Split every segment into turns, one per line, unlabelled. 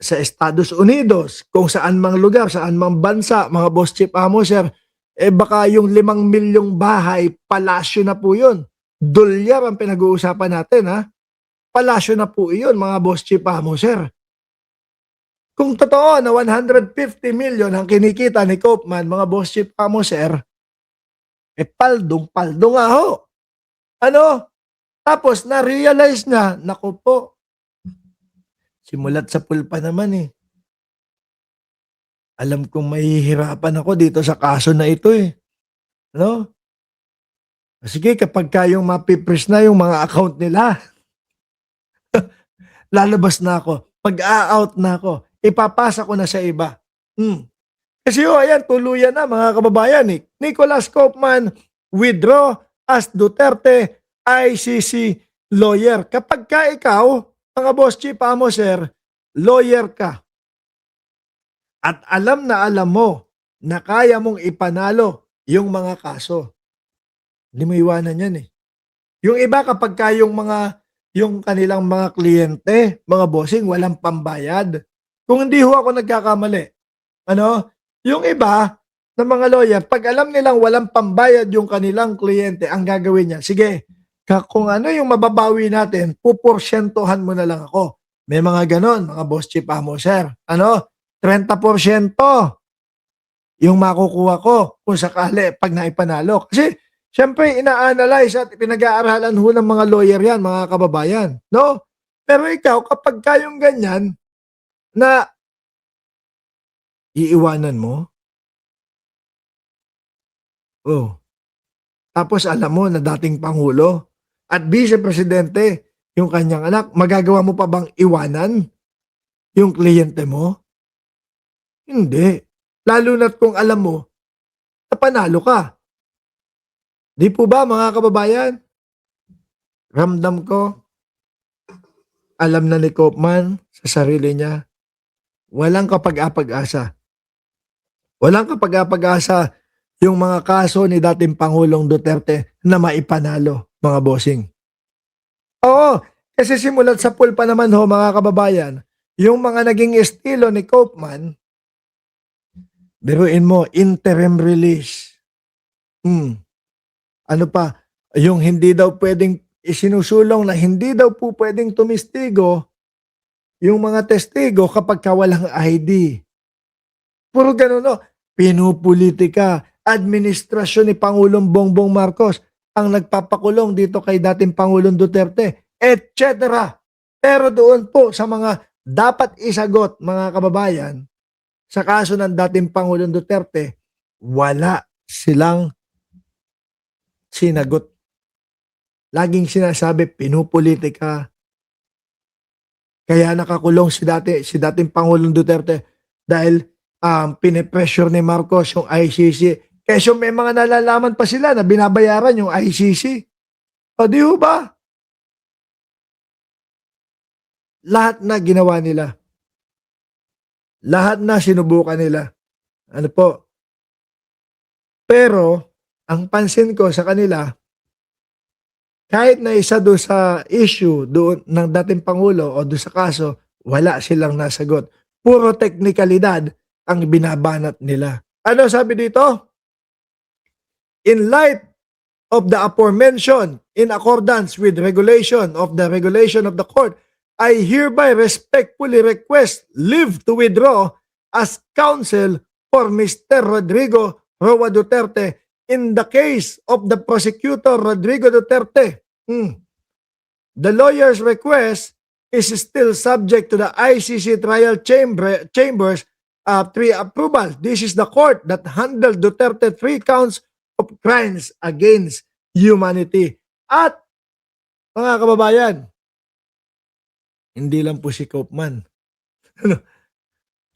Sa Estados Unidos, kung saan mang lugar, saan mang bansa, mga boss chief amo, sir, baka yung 5 milyong bahay, palasyo na po yun. Dolyar ang pinag-uusapan natin, ha? Palasyo na po yun, mga boss chief amo, sir. Kung totoo na 150 million ang kinikita ni Koopman, mga boss chief amo, sir, paldong-paldo nga ho. Ano? Tapos, na-realize na, naku po, simulat sa pulpa naman eh. Alam kong mahihirapan ako dito sa kaso na ito eh. Ano? Sige, kapag kayong mapipres na yung mga account nila, lalabas na ako. Pag-a-out na ako, ipapasa ko na sa iba. Kasi ayan, tuluyan na mga kababayan eh. Nicholas Koopman withdraw as Duterte ICC lawyer. Kapag ka ikaw, mga boss chief amo sir, lawyer ka. At alam na alam mo na kaya mong ipanalo yung mga kaso. Hindi mo iwanan yan eh. Yung iba kapag kayong yung kanilang mga kliyente, mga bossing, walang pambayad. Kung hindi ho ako nagkakamali, yung iba na mga lawyer, pag alam nilang walang pambayad yung kanilang kliyente, ang gagawin niya, sige, kung ano yung mababawi natin, puporsyentohan mo na lang ako. May mga ganon, mga boss chief amo, sir. 30% yung makukuha ko kung sakali pag naipanalo. Kasi, syempre, ina-analyze at pinag-aaralan ho ng mga lawyer yan, mga kababayan. No? Pero ikaw, kapag kayong ganyan, na iiwanan mo, tapos alam mo na dating Pangulo at Vice Presidente yung kanyang anak, magagawa mo pa bang iwanan yung kliyente mo? Hindi. Lalo na't kung alam mo na panalo ka. Di po ba mga kababayan? Ramdam ko, alam na ni Koopman sa sarili niya, walang kapag-apag-asa. Walang kapag-apag-asa yung mga kaso ni dating Pangulong Duterte na maipanalo, mga bossing. Oo, kasi simulat sa pulpa naman ho, mga kababayan, yung mga naging estilo ni Koopman, biruin mo, interim release. Ano pa, yung hindi daw pwedeng isinusulong na hindi daw po pwedeng tumistigo yung mga testigo kapag walang ID. Puro ganun, no? Pinupolitika, administrasyon ni Pangulong Bongbong Marcos ang nagpapakulong dito kay dating Pangulong Duterte, etc. Pero doon po sa mga dapat isagot, mga kababayan, sa kaso ng dating Pangulong Duterte, wala silang sinagot. Laging sinasabi, pinupolitika. Kaya nakakulong si dating Pangulong Duterte dahil pinipressure ni Marcos yung ICC. Kesyo may mga nalalaman pa sila na binabayaran yung ICC. O di ba? Lahat na ginawa nila. Lahat na sinubukan nila. Ano po? Pero, ang pansin ko sa kanila, kahit na isa doon sa issue doon ng dating Pangulo o doon sa kaso, wala silang nasagot. Puro teknikalidad ang binabanat nila. Ano sabi dito? In light of the aforementioned, in accordance with regulation of the court, I hereby respectfully request leave to withdraw as counsel for Mr. Rodrigo Roa Duterte in the case of the prosecutor Rodrigo Duterte. The lawyer's request is still subject to the ICC trial chambers pre-approval. This is the court that handled Duterte 3 counts of crimes against humanity. At mga kababayan, hindi lang po si Koopman.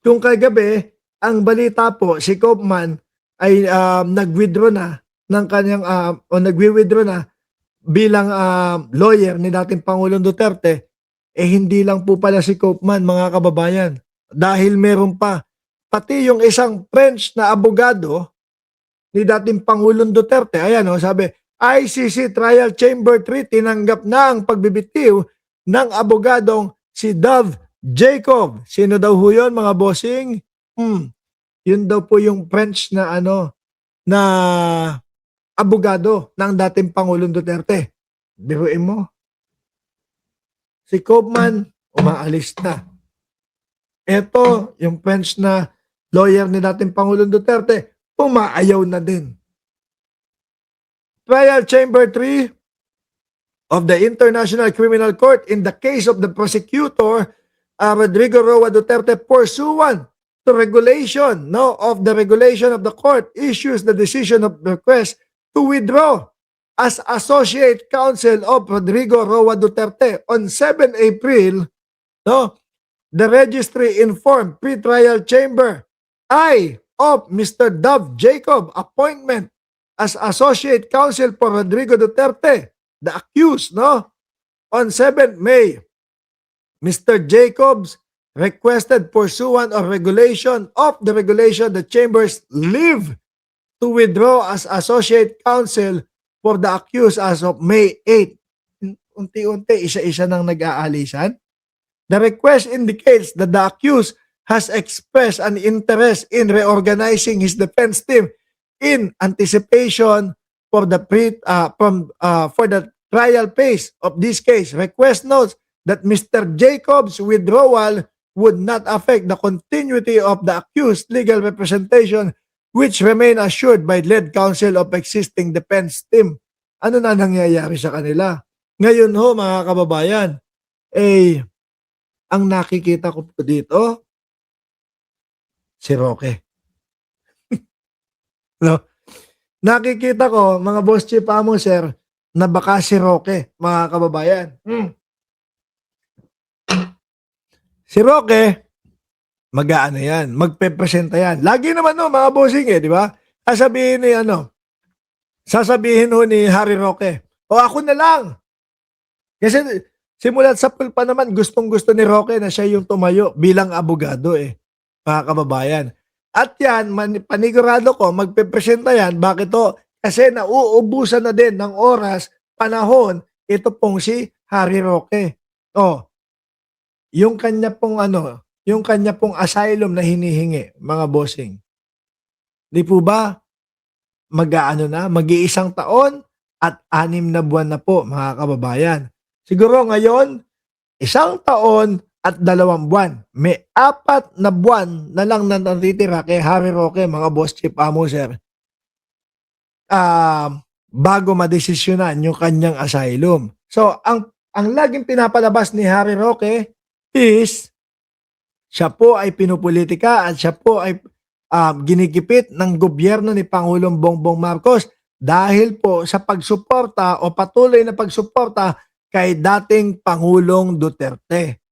Kung kagabi, ang balita po, si Koopman ay nag-withdraw na ng kanyang nagwi-withdraw na bilang lawyer ni dating Pangulong Duterte, hindi lang po pala si Koopman, mga kababayan. Dahil meron pa, pati yung isang French na abogado ni dating Pangulong Duterte, ayan sabi, ICC Trial Chamber 3 tinanggap na ang pagbibitiw ng abogadong si Dove Jacob. Sino daw ho yun, mga bossing? Yun daw po yung French na na abogado ng dating Pangulong Duterte. Biruin mo. Si Koopman, umaalis na. Ito, yung French na lawyer ni dating Pangulong Duterte, umaayaw na din. Trial Chamber 3 of the International Criminal Court in the case of the prosecutor Rodrigo Roa Duterte pursuant to regulation of the regulation of the court issues the decision of request to withdraw as associate counsel of Rodrigo Roa Duterte on 7 April. The registry informed pre-trial chamber of Mr. Dove Jacob appointment as associate counsel for Rodrigo Duterte, the accused, on 7 May. Mr. Jacobs requested pursuant of regulation the chambers leave to withdraw as associate counsel for the accused as of May 8. Unti-unti, isa-isa nang nag-aalisan. The request indicates that the accused has expressed an interest in reorganizing his defense team in anticipation for the trial phase of this case. Request notes that Mr. Jacobs' withdrawal would not affect the continuity of the accused legal representation which remain assured by lead counsel of existing defense team. Ano na nangyayari sa kanila? Ngayon ho, mga kababayan, ang nakikita ko po dito, si Roque. Nakikita ko, mga boss chief amo, sir, na baka si Roque, mga kababayan. Si Roque, mag-aano yan, magpe-presenta yan. Lagi naman mga bossing di ba? Sasabihin ni Harry Roque, ako na lang. Kasi simulat sa pulpa naman, gustong-gusto ni Roque na siya yung tumayo bilang abogado mga kababayan. At yan, panigurado ko, magpe-presenta yan. Bakit to? Kasi nauubusan na din ng oras, panahon, ito pong si Harry Roque. Yung kanya pong asylum na hinihingi, mga bossing. Di po ba? Mag-iisang taon at 6 na buwan na po, mga kababayan. Siguro ngayon, 1 taon at 2 buwan. May 4 na buwan na lang na natitira kay Harry Roque, mga boss chief amo, sir. Bago madesisyonan yung kanyang asylum. So, ang laging pinapalabas ni Harry Roque is siya po ay pinupolitika at siya po ay ginigipit ng gobyerno ni Pangulong Bongbong Marcos dahil po sa pagsuporta o patuloy na pagsuporta kay dating Pangulong Duterte.